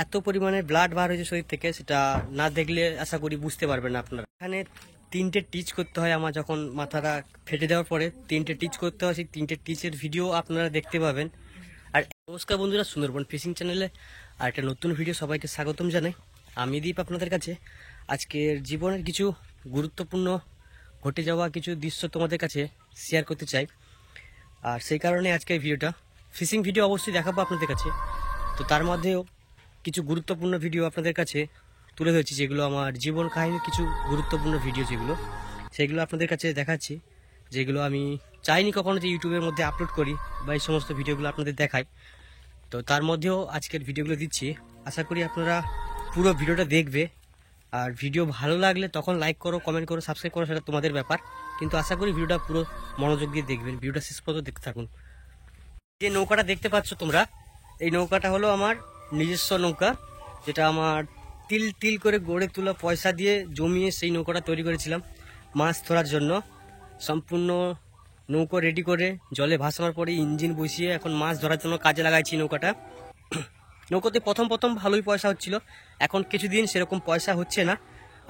এত পরিমাণে ব্লাড বার হয়েছে শরীর থেকে, সেটা না দেখলে আশা করি বুঝতে পারবেন না আপনারা। এখানে 3টে টিচ করতে হয় আমার, যখন মাথাটা ফেটে দেওয়ার পরে 3টে টিচ করতে হয়, সেই 3টে টিচের ভিডিও আপনারা দেখতে পাবেন। আর নমস্কার বন্ধুরা, সুন্দরবন ফিশিং চ্যানেলে আর একটা নতুন ভিডিও সবাইকে স্বাগতম জানাই। আমি দীপ আপনাদের কাছে আজকের জীবনের কিছু গুরুত্বপূর্ণ ঘটে যাওয়া কিছু দৃশ্য তোমাদের কাছে শেয়ার করতে চাই। আর সেই কারণে আজকের ভিডিওটা ফিশিং ভিডিও অবশ্যই দেখাবো আপনাদের কাছে। তো তার মধ্যেও কিছু গুরুত্বপূর্ণ ভিডিও আপনাদের কাছে তুলে ধরেছি, যেগুলো আমার জীবন কাহিনীর কিছু গুরুত্বপূর্ণ ভিডিও, সেগুলো আপনাদের কাছে দেখাচ্ছি, যেগুলো আমি চাইনি কখনো যে ইউটিউবের মধ্যে আপলোড করি বা এই সমস্ত ভিডিওগুলো আপনাদের দেখাই। তো তার মধ্যেও আজকের ভিডিওগুলো দিচ্ছি। আশা করি আপনারা পুরো ভিডিওটা দেখবে, আর ভিডিও ভালো লাগলে তখন লাইক করো, কমেন্ট করো, সাবস্ক্রাইব করো, সেটা তোমাদের ব্যাপার। কিন্তু আশা করি ভিডিওটা পুরো মনোযোগ দিয়ে দেখবেন, ভিডিওটা শেষ পর্যন্ত দেখতে থাকুন। যে নৌকাটা দেখতে পাচ্ছ তোমরা, এই নৌকাটা হলো আমার নিজস্ব নৌকা, যেটা আমার তিল তিল করে গড়ে তোলা পয়সা দিয়ে জমিয়ে সেই নৌকাটা তৈরি করেছিলাম মাছ ধরার জন্য। সম্পূর্ণ নৌকো রেডি করে জলে ভাসানোর পরে ইঞ্জিন বসিয়ে এখন মাছ ধরার জন্য কাজে লাগাইছি নৌকাটা। নৌকোতে প্রথম ভালোই পয়সা হচ্ছিল, এখন কিছুদিন সেরকম পয়সা হচ্ছে না।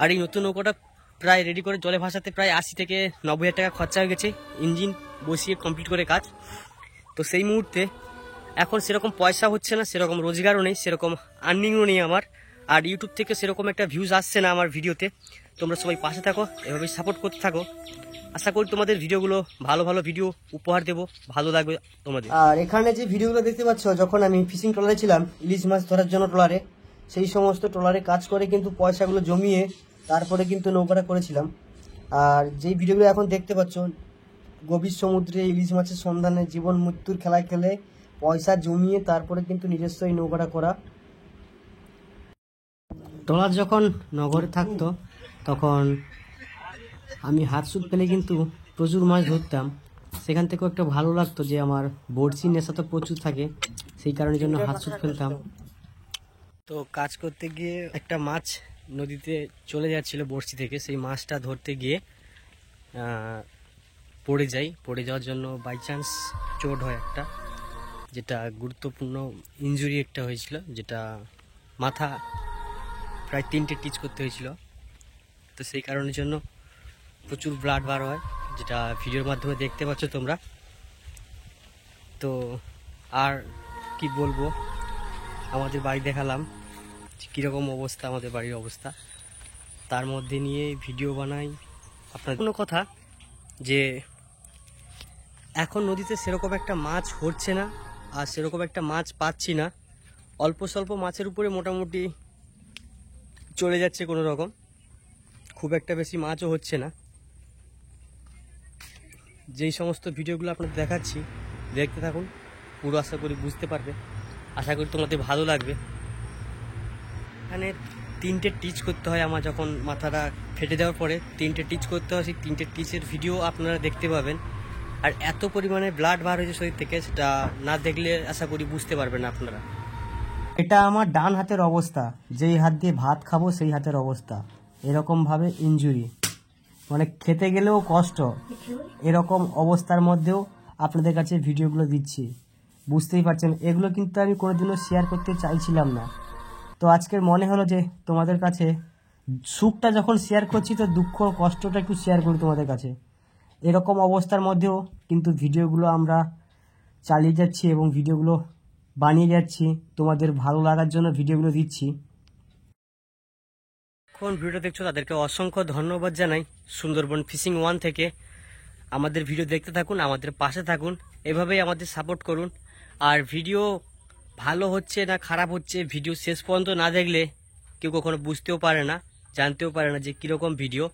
আর এই নতুন নৌকোটা প্রায় রেডি করে জলে ভাসাতে প্রায় 80 থেকে 90 হাজার টাকা খরচা হয়ে গেছে, ইঞ্জিন বসিয়ে কমপ্লিট করে কাজ। তো সেই মুহূর্তে এখন সেরকম পয়সা হচ্ছে না, সেরকম রোজগারও নেই, সেরকম আর্নিংও নেই আমার। আর ইউটিউব থেকে সেরকম একটা ভিউজ আসছে না আমার ভিডিওতে। তোমরা সবাই পাশে থাকো, এভাবেই সাপোর্ট করতে থাকো। আশা করি তোমাদের ভিডিওগুলো ভালো ভিডিও উপহার দেবো, ভালো লাগবে তোমাদের। আর এখানে যে ভিডিওগুলো দেখতে পাচ্ছ, যখন আমি ফিশিং ট্রলারে ছিলাম ইলিশ মাছ ধরার জন্য ট্রলারে, সেই সমস্ত ট্রলারে কাজ করে কিন্তু পয়সাগুলো জমিয়ে তারপরে কিন্তু নৌকাটা করেছিলাম। আর যেই ভিডিওগুলো এখন দেখতে পাচ্ছ, গভীর সমুদ্রে ইলিশ মাছের সন্ধানে জীবন মৃত্যুর খেলায় খেলে পয়সা জমিয়ে তারপরে কিন্তু নিজস্ব এই নৌকাটা করা। ট্রলার যখন নগরে থাকতো তখন আমি হাত সুদ পেলে কিন্তু প্রচুর মাছ ধরতাম। সেখান থেকেও একটা ভালো লাগতো যে আমার বড়শির নেশা তো প্রচুর থাকে, সেই কারণের জন্য হাত সুদ ফেলতাম। তো কাজ করতে গিয়ে একটা মাছ নদীতে চলে যাচ্ছিল বড়শি থেকে, সেই মাছটা ধরতে গিয়ে পড়ে যাওয়ার জন্য বাই চান্স চোট হয় একটা, যেটা গুরুত্বপূর্ণ ইনজুরি একটা হয়েছিল, যেটা মাথা প্রায় 3টে টিচ করতে হয়েছিল। তো সেই কারণের জন্য প্রচুর ব্লাড বার হয়, যেটা ভিডিওর মাধ্যমে দেখতে পাচ্ছ তোমরা। তো আর কি বলবো, আমাদের বাড়ি দেখালাম কীরকম অবস্থা, আমাদের বাড়ির অবস্থা, তার মধ্যে নিয়ে ভিডিও বানাই। আপনার কোনো কথা যে এখন নদীতে সেরকম একটা মাছ হচ্ছে না, আর সেরকম একটা মাছ পাচ্ছি না। অল্প স্বল্প মাছের উপরে মোটামুটি চলে যাচ্ছে কোনো রকম, খুব একটা বেশি মাছও হচ্ছে না। যেই সমস্ত ভিডিওগুলো আপনাদের দেখাচ্ছি দেখতে থাকুন, পুরো আশা করি বুঝতে পারবে, আশা করি তোমাদের ভালো লাগবে। এখানে 3টে টিচ করতে হয় আমার, যখন মাথাটা ফেটে দেওয়ার পরে 3টে টিচ করতে হয়, সেই 3টে টিচের ভিডিও আপনারা দেখতে পাবেন। আর এত পরিমাণে ব্লাড বার হয়েছে শরীর থেকে, সেটা না দেখলে আশা করি বুঝতে পারবেন না আপনারা। এটা আমার ডান হাতের অবস্থা, যেই হাত দিয়ে ভাত খাবো সেই হাতের অবস্থা, এরকমভাবে ইনজুরি, মানে খেতে গেলেও কষ্ট। এরকম অবস্থার মধ্যেও আপনাদের কাছে ভিডিওগুলো দিচ্ছি, বুঝতেই পারছেন। এগুলো কিন্তু আমি কোনোদিনও শেয়ার করতে চাইছিলাম না। তো আজকের মনে হলো যে তোমাদের কাছে সুখটা যখন শেয়ার করছি, তো দুঃখ কষ্টটা একটু শেয়ার করি তোমাদের কাছে। এরকম অবস্থার মধ্যেও কিন্তু ভিডিওগুলো আমরা চালিয়ে যাচ্ছি এবং ভিডিওগুলো বানিয়ে যাচ্ছি, তোমাদের ভালো লাগার জন্য ভিডিওগুলো দিচ্ছি। এখন ভিডিওটা দেখছো তাদেরকে অসংখ্য ধন্যবাদ জানাই। সুন্দরবন ফিশিং 1 থেকে আমাদের ভিডিও দেখতে থাকুন, আমাদের পাশে থাকুন, এভাবেই আমাদের সাপোর্ট করুন। আর ভিডিও ভালো হচ্ছে না খারাপ হচ্ছে, ভিডিও শেষ পর্যন্ত না দেখলে কেউ কখনো বুঝতেও পারে না, জানতেও পারে না যে কীরকম ভিডিও।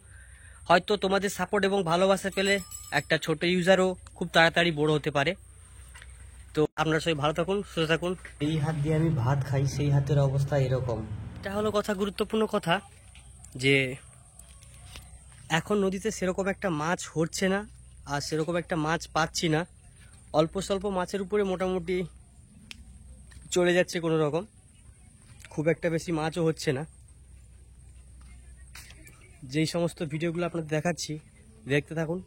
হয়তো তোমাদের সাপোর্ট এবং ভালোবাসা পেলে একটা ছোট ইউজারও খুব তাড়াতাড়ি বড় হতে পারে। তো আপনারা সবাই ভালো থাকুন, সুস্থ থাকুন। এই হাত দিয়ে আমি ভাত খাই, সেই হাতের অবস্থা এরকম। এটা হলো কথা, গুরুত্বপূর্ণ কথা, যে এখন নদীতে সেরকম একটা মাছ হচ্ছে না, আর সেরকম একটা মাছ পাচ্ছি না। অল্প স্বল্প মাছের উপরে মোটামুটি চলে যাচ্ছে কোনো রকম, খুব একটা বেশি মাছও হচ্ছে না। যেই সমস্ত ভিডিওগুলো আপনাদের দেখাচ্ছি দেখতে থাকুন,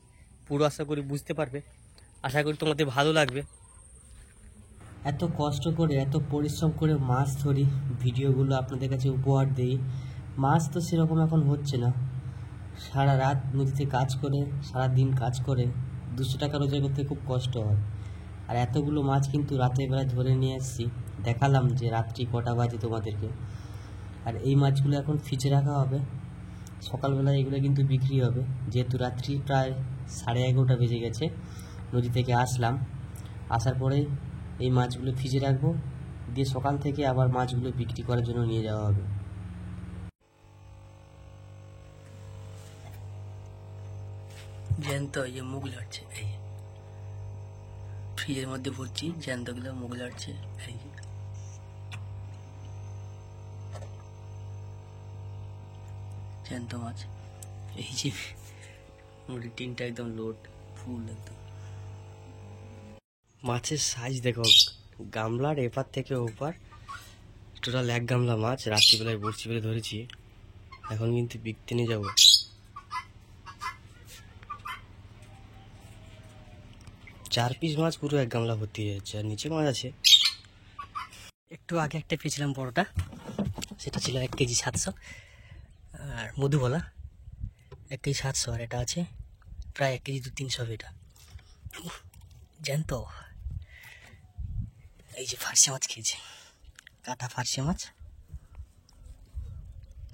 পুরো আশা করি বুঝতে পারবে, আশা করি তোমাদের ভালো লাগবে। এত কষ্ট করে এত পরিশ্রম করে মাছ ধরি, ভিডিওগুলো আপনাদের কাছে উপহার দিই। মাছ তো সেরকম এখন হচ্ছে না, সারা রাত নদীতে কাজ করে, সারা দিন কাজ করে 200 টাকা রোজগার করতে খুব কষ্ট হয়। আর এতগুলো মাছ কিন্তু রাতের বেলায় ধরে নিয়ে এসেছি, দেখালাম যে রাত্রি কটা বাজে তোমাদেরকে। আর এই মাছগুলো এখন ফ্রিজে রাখা হবে, সকালবেলায় এগুলো কিন্তু বিক্রি হবে। যেহেতু রাত্রি প্রায় 11:30 বেজে গেছে, নদী থেকে আসলাম, আসার পরে এই মাছগুলো ফ্রিজে রাখবো, দিয়ে সকাল থেকে আবার মাছগুলো বিক্রি করার জন্য নিয়ে যাওয়া হবে। জ্যান্ত এই মুখ লাড়ছে, এই ফ্রিজের মধ্যে ভরছি, জ্যান্তগুলো মুখ লাড়ছে। এই জ্যান্ত মাছ, এই যে মুড়ি টিনটা একদম লোড ফুল একদম। মাছের সাইজ দেখো, গামলার এপার থেকে ওপার টোটাল 1 গামলা মাছ রাত্রিবেলায় বড়শি ফেলে ধরেছি। এখন কিন্তু বিকতে নিয়ে যাবো। 4 পিস মাছ পুরো 1 গামলা ভর্তি হয়ে যাচ্ছে, আর নিচে মাছ আছে। একটু আগে একটা পেয়েছিলাম বড়টা, সেটা ছিল 1 কেজি 700, আর মধুবলা 1 কেজি 700, আর এটা আছে প্রায় 1 কেজি 300। এটা জ্যান্ত। এই যে ফার্সি মাছ খেয়েছে, কাটা ফার্সি মাছ,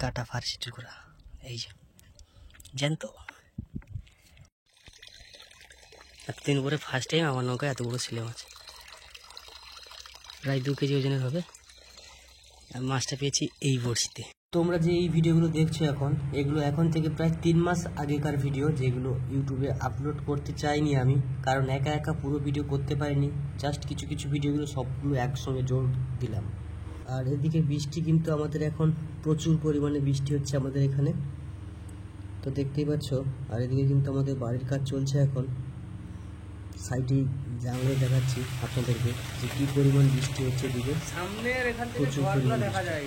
কাটা ফার্সি টুকরা, এই যে জ্যান্ত। এতদিন পরে ফার্স্ট টাইম আমার নৌকায় এত বড় ছেলে মাছ, প্রায় 2 কেজি ওজনের হবে। আর মাছটা পেয়েছি এই বড়শিতে। তোমরা যে এই ভিডিওগুলো দেখছো এখন, এগুলো এখন থেকে প্রায় 3 মাস আগেকার ভিডিও, যেগুলো ইউটিউবে আপলোড করতে চাইনি আমি, কারণ একা একা পুরো ভিডিও করতে পারিনি। জাস্ট কিছু কিছু ভিডিওগুলো সবগুলো একসঙ্গে জোর দিলাম। আর এদিকে বৃষ্টি কিন্তু আমাদের এখন প্রচুর পরিমাণে বৃষ্টি হচ্ছে আমাদের এখানে, তো দেখতেই পাচ্ছ। আর এদিকে কিন্তু আমাদের বাড়ির কাজ চলছে এখন। সাইডে জানলে দেখাচ্ছি আপনাদেরকে যে কি পরিমাণ বৃষ্টি হচ্ছে এদিকে। সামনের এখান থেকে ঝড়গুলো দেখা যায়,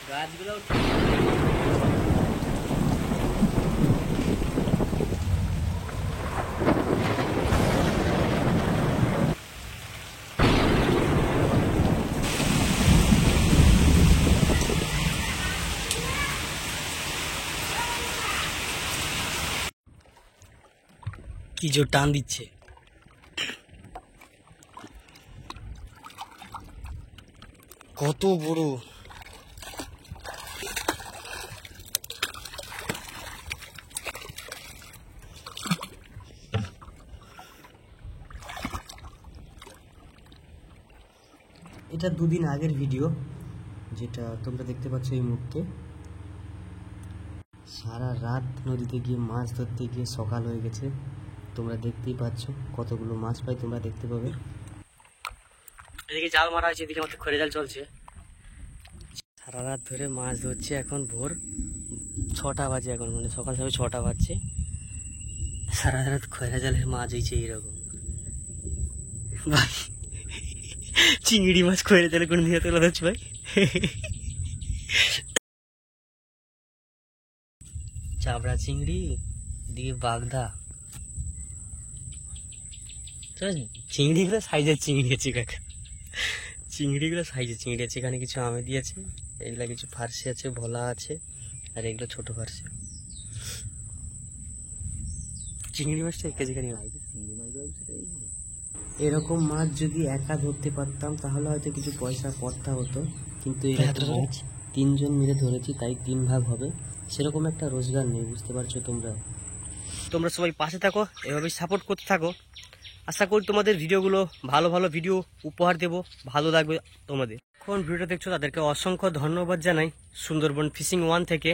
গাছগুলো কি জোর টান দিচ্ছে। কত বড়, এটা 2 দিন আগের ভিডিও, যেটা তোমরা দেখতে পাচ্ছ এই মুহূর্তে। সারা রাত নদীতে গিয়ে মাছ ধরতে গিয়ে সকাল হয়ে গেছে, তোমরা দেখতেই পাচ্ছ কতগুলো মাছ পাই, তোমরা দেখতে পাবে। এদিকে জাল মারা হয়েছে, এদিকে আমাদের খড়ে জাল চলছে। সারা রাত ধরে মাছ ধরছে, এখন ভোর 6টা বাজে, এখন মানে সকাল সকাল 6টা বাজছে। সারা রাত খয়রা জালের মাছ হয়েছে এইরকম। ভাই চিংড়ি মাছ খয়রা জালে কোনো নিয়ে তোলা যাচ্ছে ভাই। চাবড়া চিংড়ি দিয়ে বাগদা, চিংড়িগুলো সাইজের চিংড়ি আছে কাকা, চিংড়িগুলো সাইজের চিংড়ি আছে। এখানে কিছু আমে দিয়েছে, এগুলা কিছু ফার্সি আছে, ভোলা আছে, আর এগুলো ছোট ফার্সি। চিংড়ি মাছটা 1 কেজি খানি। এরকম মাছ যদি একা ধরতে পারতাম তাহলে হয়তো কিছু পয়সা পড়তা হতো, কিন্তু এরকম মাছ 3 জন মিলে ধরেছি, তাই 3 ভাগ হবে, সেরকম একটা রোজগার নেই, বুঝতে পারছো তোমরা। তোমরা সবাই পাশে থাকো, এভাবে সাপোর্ট করতে থাকো। আশা করি তোমাদের ভিডিওগুলো ভালো ভালো ভিডিও উপহার দেব, ভালো লাগবে তোমাদের। কোন ভিডিওটা দেখছো তাদেরকে অসংখ্য ধন্যবাদ জানাই। সুন্দরবন ফিশিং 1 থেকে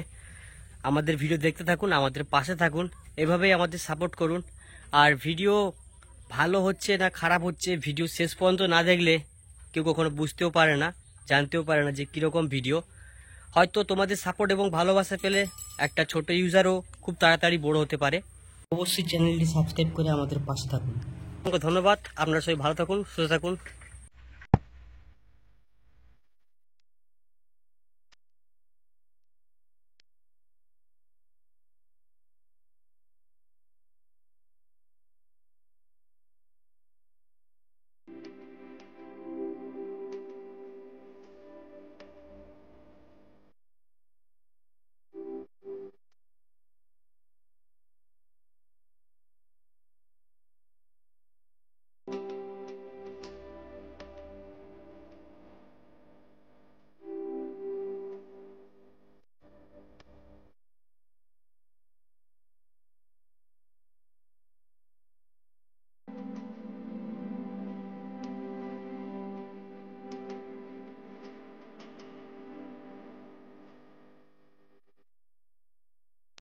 আমাদের ভিডিও দেখতে থাকুন, আমাদের পাশে থাকুন, এভাবেই আমাদের সাপোর্ট করুন। আর ভিডিও ভালো হচ্ছে না খারাপ হচ্ছে, ভিডিও শেষ পর্যন্ত না দেখলে কেউ কখনো বুঝতেও পারে না, জানতেও পারে না যে কীরকম ভিডিও। হয়তো তোমাদের সাপোর্ট এবং ভালোবাসা পেলে একটা ছোট ইউজারও খুব তাড়াতাড়ি বড় হতে পারে। অবশ্যই চ্যানেলটি সাবস্ক্রাইব করে আমাদের পাশে থাকুন। ধন্যবাদ, আপনারা সবাই ভালো থাকুন, সুস্থ থাকুন।